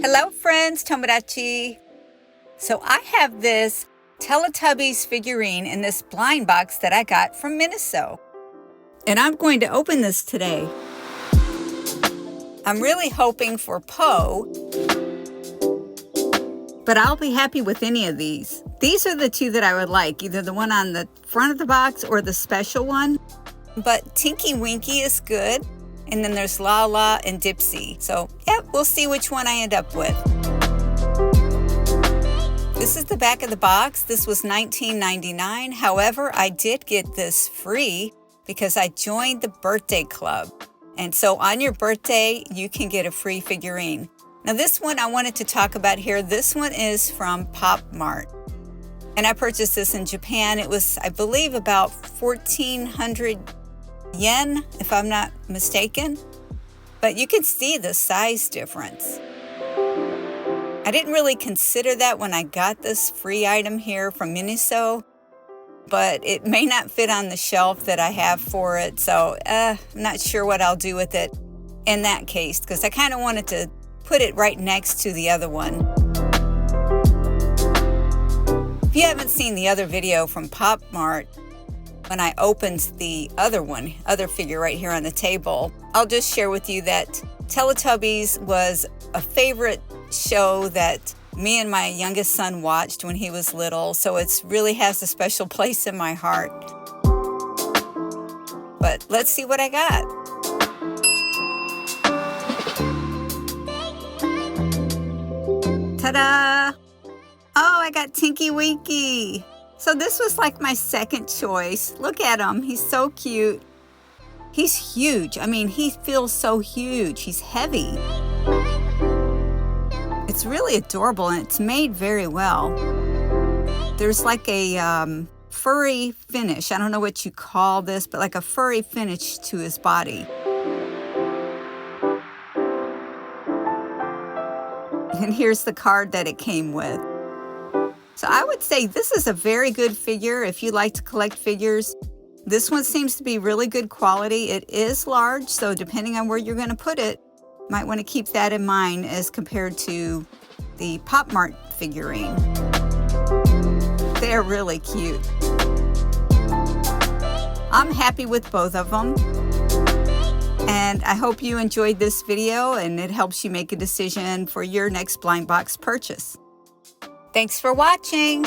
Hello friends, Tomodachi. So I have this Teletubbies figurine in this blind box that I got from Miniso. And I'm going to open this today. I'm really hoping for Poe, but I'll be happy with any of these. These are the two that I would like, either the one on the front of the box or the special one. But Tinky Winky is good. And then there's Lala and Dipsy. So, yeah, we'll see which one I end up with. This is the back of the box. This was $19.99. However, I did get this free because I joined the birthday club. And so on your birthday, you can get a free figurine. Now, this one I wanted to talk about here. This one is from Pop Mart. And I purchased this in Japan. It was, I believe, about 1,400 yen, if I'm not mistaken. But you can see the size difference. I didn't really consider that when I got this free item here from Miniso, but it may not fit on the shelf that I have for it, so I'm not sure what I'll do with it in that case, because I kind of wanted to put it right next to the other one. If you haven't seen the other video from Pop Mart, when I opened the other figure right here on the table, I'll just share with you that Teletubbies was a favorite show that me and my youngest son watched when he was little, so it really has a special place in my heart. But let's see what I got. Ta-da! Oh, I got Tinky Winky. So this was like my second choice. Look at him. He's so cute. He's huge. I mean, he feels so huge. He's heavy. It's really adorable, and it's made very well. There's like a furry finish. I don't know what you call this, but like a furry finish to his body. And here's the card that it came with. So I would say this is a very good figure if you like to collect figures. This one seems to be really good quality. It is large, so depending on where you're going to put it, you might want to keep that in mind as compared to the Pop Mart figurine. They're really cute. I'm happy with both of them. And I hope you enjoyed this video and it helps you make a decision for your next blind box purchase. Thanks for watching.